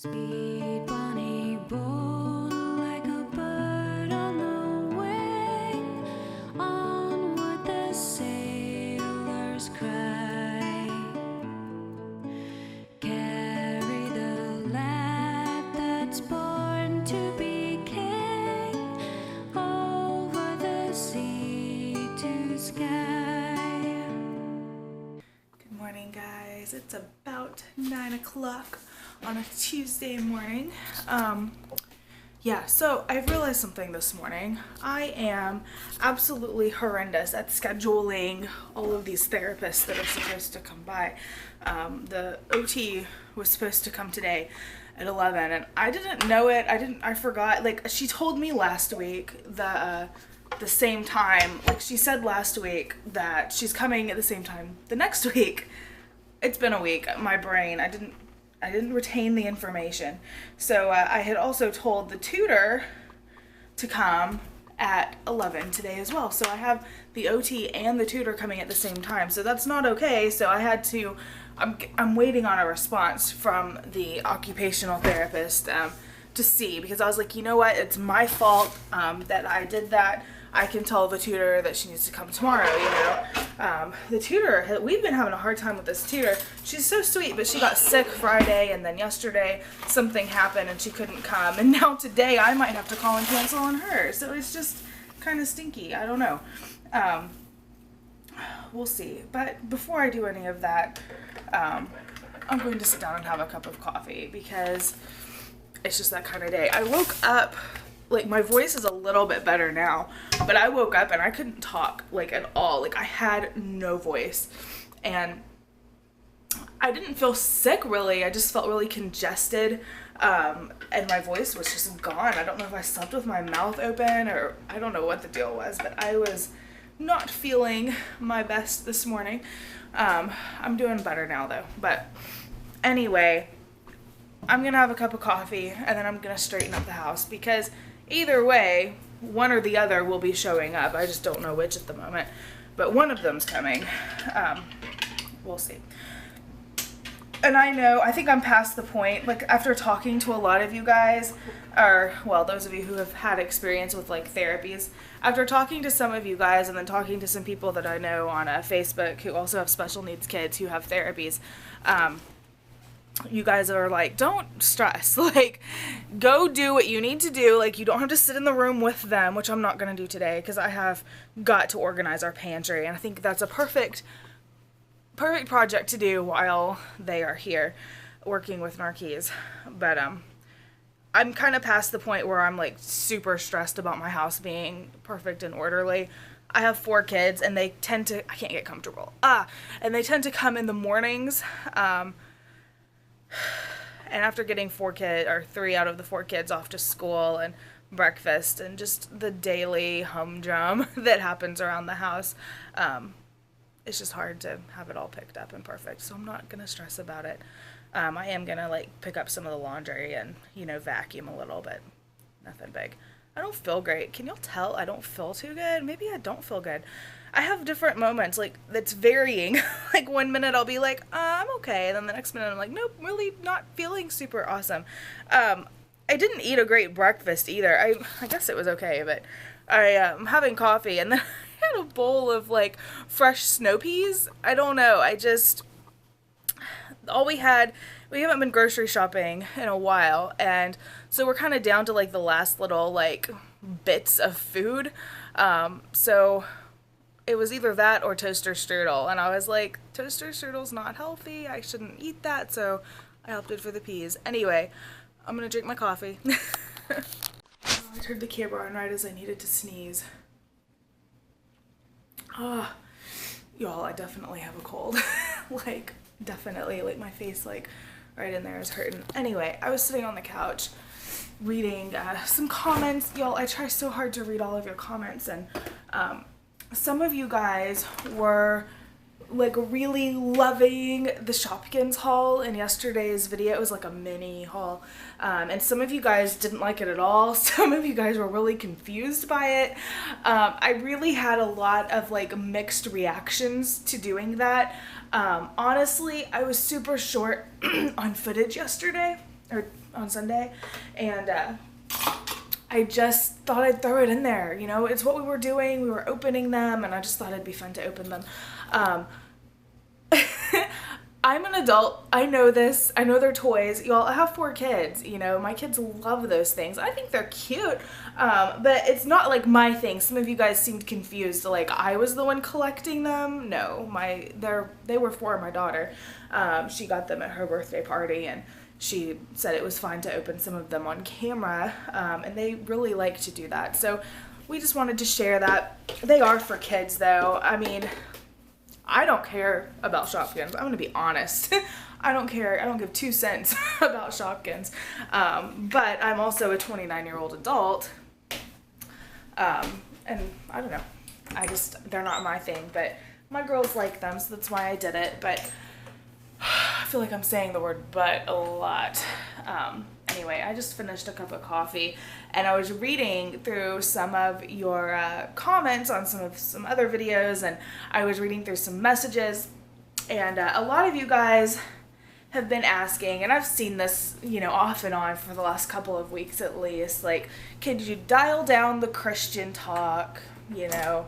Sweet Bonnie born like a bird on the wing, onward the sailors cry. Carry the lad that's born to be king, over the sea to sky. Good morning, guys. It's about 9 o'clock on a Tuesday morning. So I've realized something this morning. I am absolutely horrendous at scheduling all of these therapists that are supposed to come by. The OT was supposed to come today at 11 and I didn't know it. I forgot. Like, she told me last week the same time. Like, she said last week that she's coming at the same time the next week. It's been a week. My brain, I didn't retain the information. So I had also told the tutor to come at 11 today as well. So I have the OT and the tutor coming at the same time. So that's not okay. So I had to, I'm waiting on a response from the occupational therapist to see, because I was like, you know what, it's my fault that I did that. I can tell the tutor that she needs to come tomorrow, you know. The tutor, we've been having a hard time with this tutor. She's so sweet, but she got sick Friday, and then yesterday something happened and she couldn't come. And now today I might have to call and cancel on her. So it's just kind of stinky. I don't know. We'll see. But before I do any of that, I'm going to sit down and have a cup of coffee because it's just that kind of day. I woke up, like, my voice is a little bit better now, but I woke up and I couldn't talk, like, at all. Like, I had no voice, and I didn't feel sick, really. I just felt really congested, and my voice was just gone. I don't know if I slept with my mouth open, or I don't know what the deal was, but I was not feeling my best this morning. I'm doing better now, though, but anyway, I'm gonna have a cup of coffee, and then I'm gonna straighten up the house, because either way, one or the other will be showing up. I just don't know which at the moment, but one of them's coming. We'll see. And I think I'm past the point, like, after talking to a lot of you guys, or, well, those of you who have had experience with, like, therapies, after talking to some of you guys and then talking to some people that I know on Facebook who also have special needs kids who have therapies, you guys are like, don't stress, like, go do what you need to do. Like, you don't have to sit in the room with them, which I'm not going to do today because I have got to organize our pantry, and I think that's a perfect project to do while they are here working with Narquise. But I'm kind of past the point where I'm, like, super stressed about my house being perfect and orderly. I have 4 kids, and they tend to, I can't get comfortable, and they tend to come in the mornings, and after getting 3 out of the 4 kids off to school and breakfast and just the daily humdrum that happens around the house, it's just hard to have it all picked up and perfect. So I'm not going to stress about it. I am going to, like, pick up some of the laundry and, you know, vacuum a little, but nothing big. I don't feel great. Can y'all tell I don't feel too good? Maybe I don't feel good. I have different moments, like, that's varying. Like, one minute I'll be like, I'm okay. And then the next minute I'm like, nope, really not feeling super awesome. I didn't eat a great breakfast either. I guess it was okay, but I am having coffee, and then I had a bowl of, like, fresh snow peas. I don't know. We haven't been grocery shopping in a while, and so we're kind of down to, like, the last little, like, bits of food. So it was either that or toaster strudel, and I was like, toaster strudel's not healthy, I shouldn't eat that, so I opted for the peas. Anyway, I'm gonna drink my coffee. I turned the camera on right as I needed to sneeze. Y'all, I definitely have a cold. Like, definitely, like, my face, like, right in there is hurting. Anyway, I was sitting on the couch reading some comments. Y'all, I try so hard to read all of your comments, and some of you guys were, like, really loving the Shopkins haul in yesterday's video. It was like a mini haul, and some of you guys didn't like it at all. Some of you guys were really confused by it. I really had a lot of, like, mixed reactions to doing that. Honestly, I was super short on footage yesterday. or on Sunday, and I just thought I'd throw it in there. You know, it's what we were doing. We were opening them, and I just thought it'd be fun to open them. I'm an adult. I know this. I know they're toys. Y'all, I have 4 kids. You know, my kids love those things. I think they're cute, but it's not like my thing. Some of you guys seemed confused, like I was the one collecting them. No, they were for my daughter. She got them at her birthday party, and she said it was fine to open some of them on camera, and they really like to do that. So we just wanted to share that. They are for kids, though. I mean, I don't care about Shopkins. I'm going to be honest. I don't care. I don't give 2 cents about Shopkins. But I'm also a 29-year-old adult. And I don't know. They're not my thing. But my girls like them, so that's why I did it. But I feel like I'm saying the word but a lot. Anyway, I just finished a cup of coffee, and I was reading through some of your comments on some other videos, and I was reading through some messages, and a lot of you guys have been asking, and I've seen this, you know, off and on for the last couple of weeks at least, like, could you dial down the Christian talk, you know,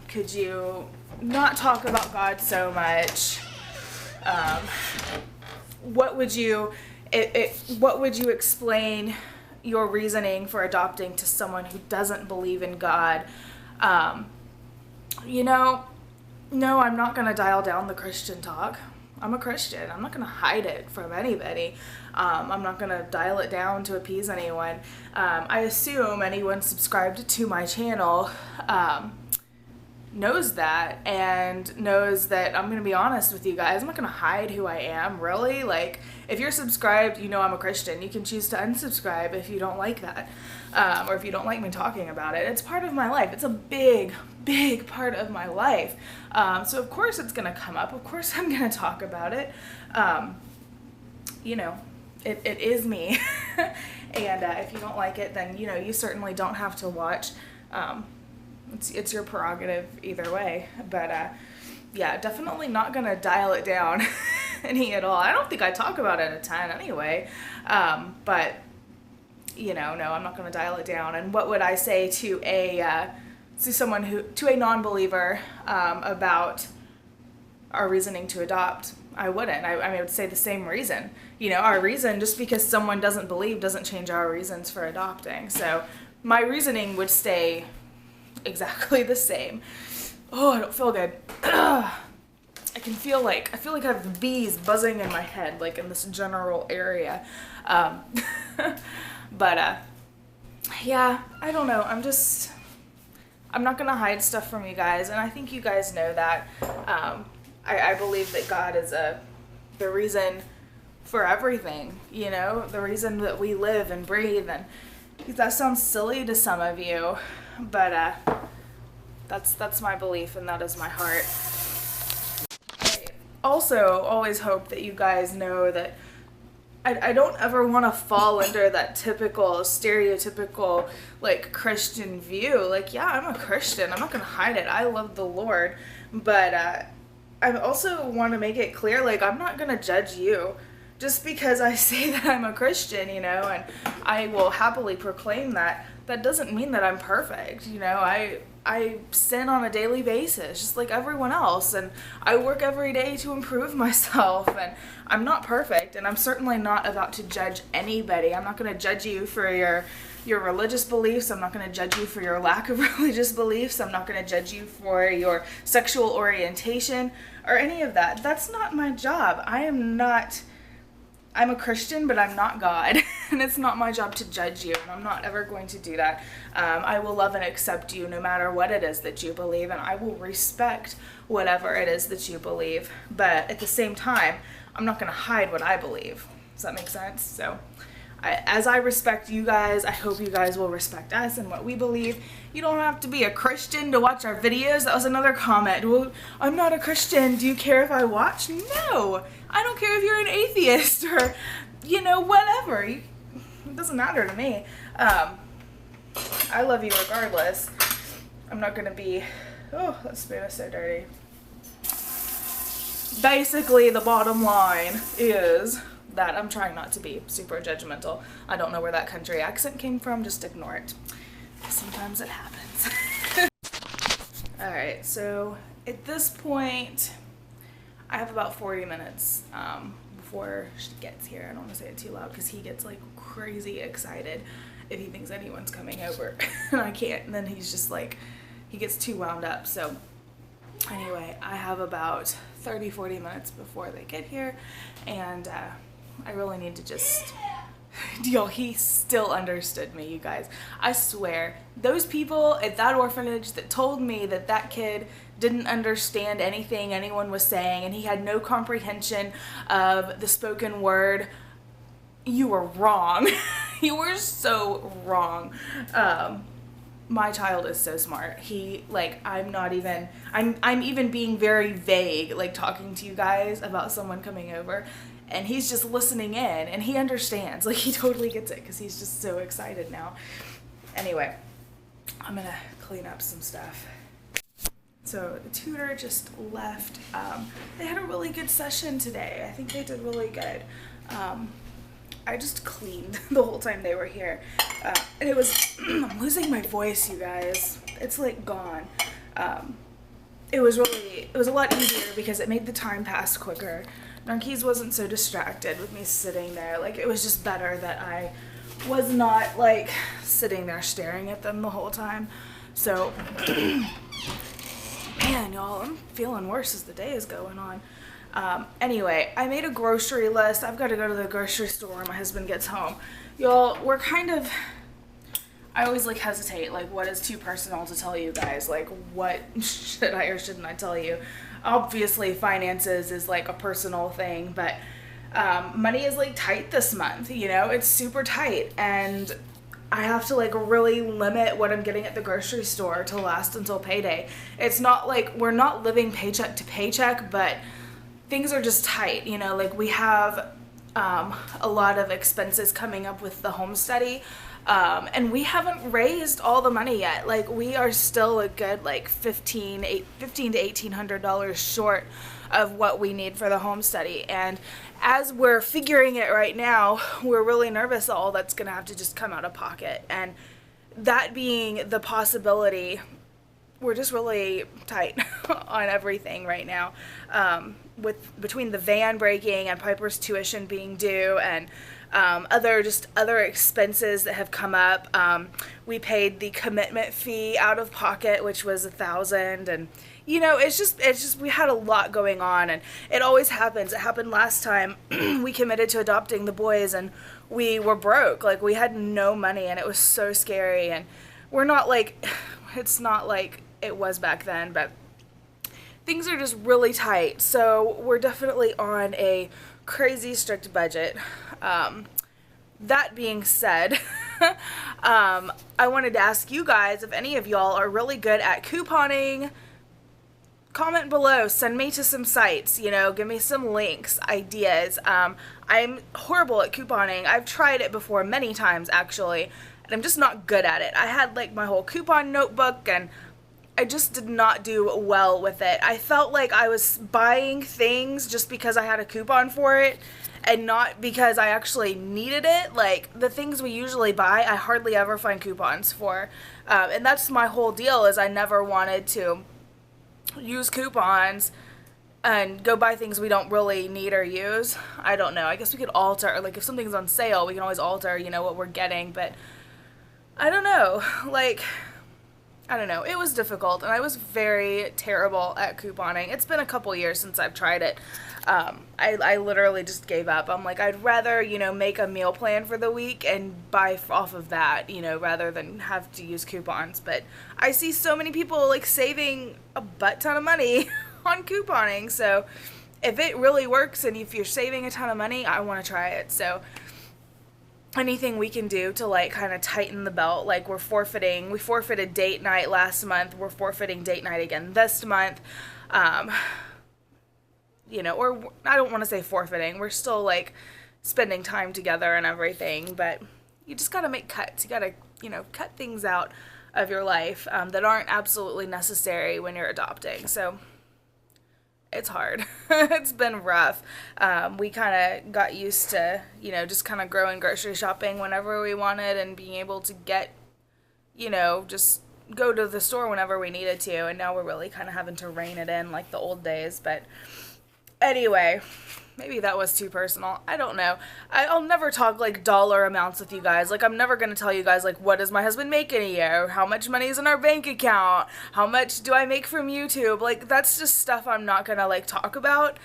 could you not talk about God so much, what would you explain your reasoning for adopting to someone who doesn't believe in God? You know, no, I'm not going to dial down the Christian talk. I'm a Christian. I'm not going to hide it from anybody. I'm not going to dial it down to appease anyone. I assume anyone subscribed to my channel knows that, and knows that I'm going to be honest with you guys. I'm not going to hide who I am, really. Like, if you're subscribed, you know I'm a Christian. You can choose to unsubscribe if you don't like that, or if you don't like me talking about it. It's part of my life. It's a big, big part of my life. So of course it's going to come up. Of course I'm going to talk about it. You know, it is me. And if you don't like it, then, you know, you certainly don't have to watch. It's your prerogative either way, but yeah, definitely not gonna dial it down any at all. I don't think I talk about it a ton anyway, but you know, no, I'm not gonna dial it down. And what would I say to a non-believer about our reasoning to adopt? I wouldn't. I mean, I would say the same reason. You know, our reason, just because someone doesn't believe doesn't change our reasons for adopting. So my reasoning would stay exactly the same. Oh, I don't feel good. I feel like I have bees buzzing in my head, like in this general area. But yeah, I don't know. I'm not gonna hide stuff from you guys, and I think you guys know that. I believe that God is the reason for everything, you know, the reason that we live and breathe. And that sounds silly to some of you, but that's my belief, and that is my heart. I also always hope that you guys know that I don't ever want to fall under that typical, stereotypical, like, Christian view. Like, yeah, I'm a Christian. I'm not going to hide it. I love the Lord. But I also want to make it clear, like, I'm not going to judge you just because I say that I'm a Christian, you know, and I will happily proclaim that. That doesn't mean that I'm perfect, you know. I sin on a daily basis, just like everyone else, and I work every day to improve myself, and I'm not perfect, and I'm certainly not about to judge anybody. I'm not going to judge you for your religious beliefs. I'm not going to judge you for your lack of religious beliefs. I'm not going to judge you for your sexual orientation or any of that. That's not my job. I'm a Christian, but I'm not God, and it's not my job to judge you, and I'm not ever going to do that. I will love and accept you no matter what it is that you believe, and I will respect whatever it is that you believe, but at the same time, I'm not going to hide what I believe. Does that make sense? So, as I respect you guys, I hope you guys will respect us and what we believe. You don't have to be a Christian to watch our videos. That was another comment. Well, I'm not a Christian. Do you care if I watch? No. I don't care if you're an atheist or, you know, whatever. It doesn't matter to me. I love you regardless. I'm not going to be... Oh, that spoon is so dirty. Basically, the bottom line is that. I'm trying not to be super judgmental. I don't know where that country accent came from. Just ignore it. Sometimes it happens. Alright, so at this point, I have about 40 minutes before she gets here. I don't want to say it too loud because he gets like crazy excited if he thinks anyone's coming over. And I can't. And then he's just like, he gets too wound up. So anyway, I have about 30-40 minutes before they get here. And I really need to just... Yo, he still understood me, you guys. I swear, those people at that orphanage that told me that that kid didn't understand anything anyone was saying and he had no comprehension of the spoken word, you were wrong. You were so wrong. My child is so smart. He, like, I'm even being very vague, like, talking to you guys about someone coming over. And he's just listening in, and he understands. Like, he totally gets it, because he's just so excited now. Anyway, I'm gonna clean up some stuff. So, the tutor just left. They had a really good session today. I think they did really good. I just cleaned the whole time they were here. And it was, I'm losing my voice, you guys. It's, like, gone. It was a lot easier because it made the time pass quicker. Narkis wasn't so distracted with me sitting there. Like, it was just better that I was not, like, sitting there staring at them the whole time. So, man, y'all, I'm feeling worse as the day is going on. Anyway, I made a grocery list. I've got to go to the grocery store when my husband gets home. Y'all, we're kind of... I always, like, hesitate, like, what is too personal to tell you guys? Like, what should I or shouldn't I tell you? Obviously, finances is, like, a personal thing, but money is, like, tight this month, you know? It's super tight, and I have to, like, really limit what I'm getting at the grocery store to last until payday. It's not, like, we're not living paycheck to paycheck, but things are just tight, you know? Like, we have a lot of expenses coming up with the home study, and we haven't raised all the money yet. Like, we are still a good, like, $1,500 to $1,800 short of what we need for the home study. And as we're figuring it right now, we're really nervous all that's going to have to just come out of pocket. And that being the possibility, we're just really tight on everything right now. Between the van breaking and Piper's tuition being due and other expenses that have come up. We paid the commitment fee out of pocket, which was $1,000, and you know, it's just we had a lot going on, and it always happens. It happened last time. We committed to adopting the boys, and we were broke. Like, we had no money, and it was so scary. And we're not like, it's not like it was back then, but things are just really tight. So we're definitely on a crazy strict budget. That being said, I wanted to ask you guys if any of y'all are really good at couponing. Comment below, send me to some sites, you know, give me some links, ideas. I'm horrible at couponing. I've tried it before many times, actually, and I'm just not good at it. I had, like, my whole coupon notebook, and I just did not do well with it. I felt like I was buying things just because I had a coupon for it, and not because I actually needed it. Like, the things we usually buy, I hardly ever find coupons for. And that's my whole deal, is I never wanted to use coupons and go buy things we don't really need or use. I don't know. I guess we could alter, like, if something's on sale, we can always alter, you know, what we're getting. But I don't know. Like, I don't know. It was difficult, and I was very terrible at couponing. It's been a couple years since I've tried it. I literally just gave up. I'm like, I'd rather, you know, make a meal plan for the week and buy off of that, you know, rather than have to use coupons. But I see so many people, like, saving a butt ton of money on couponing. So if it really works and if you're saving a ton of money, I want to try it. So anything we can do to, like, kind of tighten the belt. Like, we forfeited date night last month. We're forfeiting date night again this month. You know, or I don't want to say forfeiting. We're still, like, spending time together and everything, but you just got to make cuts. You got to, you know, cut things out of your life that aren't absolutely necessary when you're adopting. So it's hard. It's been rough. We kind of got used to, just kind of growing grocery shopping whenever we wanted and being able to get, just go to the store whenever we needed to. And now we're really kind of having to rein it in like the old days. But anyway, maybe that was too personal. I don't know. I'll never talk like dollar amounts with you guys. Like, I'm never going to tell you guys like, what does my husband make in a year? How much money is in our bank account? How much do I make from YouTube? Like, that's just stuff I'm not going to like talk about.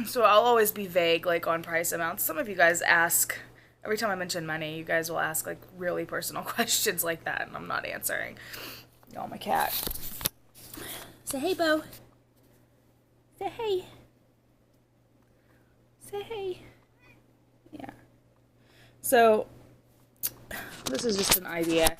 So I'll always be vague like on price amounts. Some of you guys ask, every time I mention money, you guys will ask like really personal questions like that, and I'm not answering. Y'all, my cat. Say hey, Bo. Say hey. Say hey. Yeah. So, this is just an idea.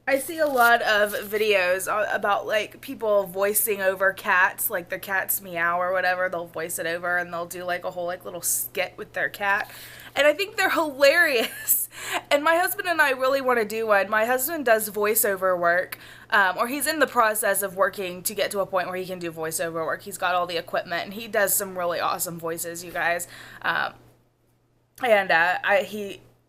I see a lot of videos about, like, people voicing over cats, like their cat's meow or whatever. They'll voice it over and they'll do, like, a whole, like, little skit with their cat. And I think they're hilarious. And my husband and I really want to do one. My husband does voiceover work, or he's in the process of working to get to a point where he can do voiceover work. He's got all the equipment, and he does some really awesome voices, you guys.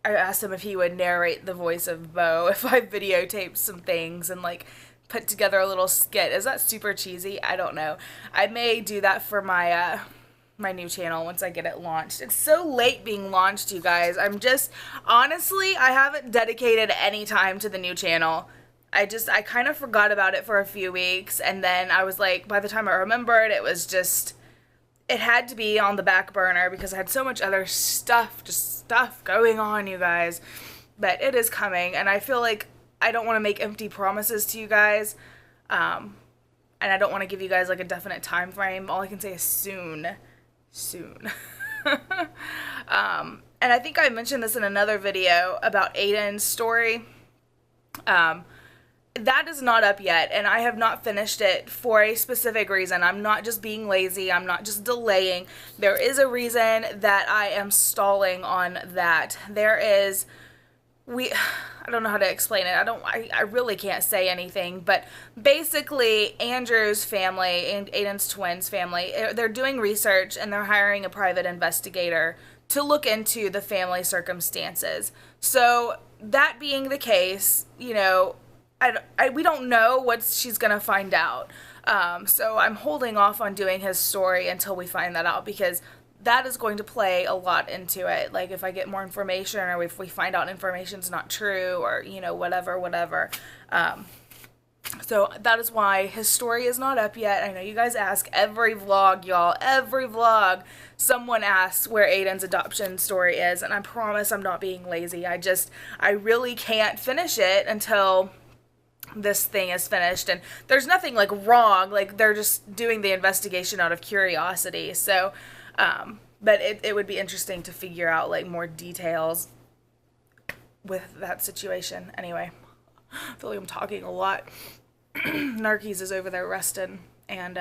I asked him if he would narrate the voice of Bo if I videotaped some things and, like, put together a little skit. Is that super cheesy? I don't know. I may do that for my new channel once I get it launched. It's so late being launched, you guys. Honestly, I haven't dedicated any time to the new channel. I kind of forgot about it for a few weeks, and then I was like, by the time I remembered, it had to be on the back burner because I had so much other stuff going on, you guys. But it is coming, and I feel like I don't want to make empty promises to you guys, and I don't want to give you guys like a definite time frame. All I can say is soon. And I think I mentioned this in another video about Aiden's story. That is not up yet, and I have not finished it for a specific reason. I'm not just being lazy. I'm not just delaying. There is a reason that I am stalling on that. I don't know how to explain it. I really can't say anything, but basically Andrew's family and Aiden's twins family, they're doing research and they're hiring a private investigator to look into the family circumstances. So that being the case, we don't know what she's going to find out. So I'm holding off on doing his story until we find that out, because that is going to play a lot into it. Like, if I get more information, or if we find out information's not true, or, whatever. So that is why his story is not up yet. I know you guys ask every vlog, y'all. Every vlog, someone asks where Aiden's adoption story is, and I promise I'm not being lazy. I really can't finish it until this thing is finished, and there's nothing like wrong. Like, they're just doing the investigation out of curiosity. So, but it would be interesting to figure out like more details with that situation. Anyway, I feel like I'm talking a lot. Narkis is over there resting, and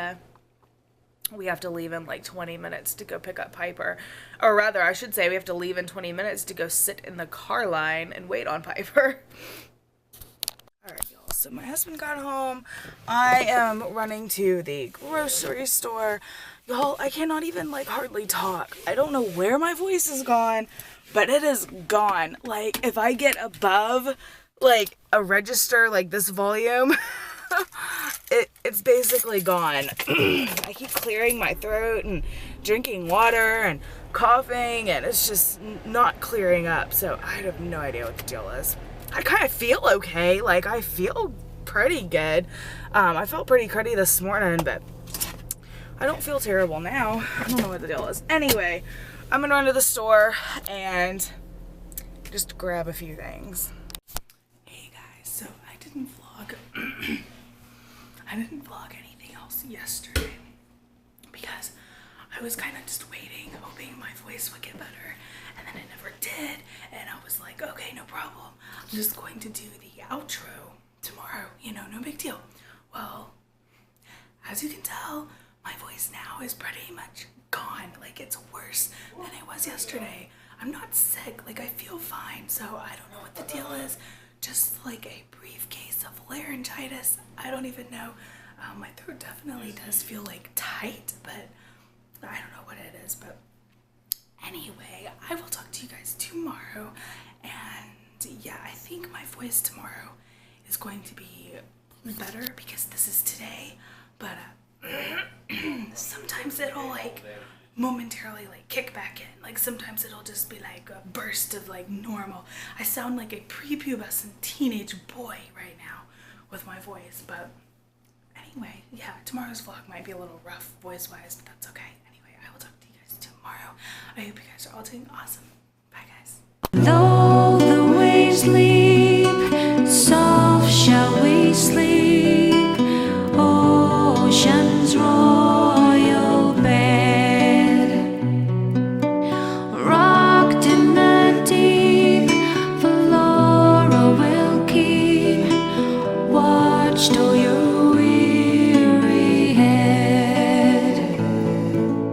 we have to leave in like 20 minutes to go pick up Piper. Or rather, I should say we have to leave in 20 minutes to go sit in the car line and wait on Piper. Alright, y'all. So my husband got home. I am running to the grocery store. Y'all, I cannot even like hardly talk. I don't know where my voice is gone, but it is gone. Like, if I get above like a register like this volume, it's basically gone. I keep clearing my throat and drinking water and coughing, and it's just not clearing up. So I have no idea what the deal is. I kind of feel okay. Like, I feel pretty good. I felt pretty cruddy this morning, but I don't feel terrible now. I don't know what the deal is. Anyway, I'm gonna run to the store and just grab a few things. Hey guys, so I didn't vlog. I didn't vlog anything else yesterday because I was kind of just waiting, hoping my voice would get better, and then it never did. And I was like, okay, no problem. I'm just going to do the outro tomorrow. No big deal. Well, as you can tell, my voice now is pretty much gone. Like, it's worse than it was yesterday. I'm not sick. Like, I feel fine. So I don't know what the deal is. Just like a brief case of laryngitis. I don't even know. My throat definitely does feel like tight, but I don't know what it is. But anyway, I will talk to you guys tomorrow. And yeah, I think my voice tomorrow is going to be better because this is today. But sometimes it'll like momentarily like kick back in. Like sometimes it'll just be like a burst of like normal. I sound like a prepubescent teenage boy right now with my voice. But anyway, yeah, tomorrow's vlog might be a little rough voice wise, but that's okay. Anyway, I will talk to you guys tomorrow. I hope you guys are all doing awesome. Bye guys. Though the waves lead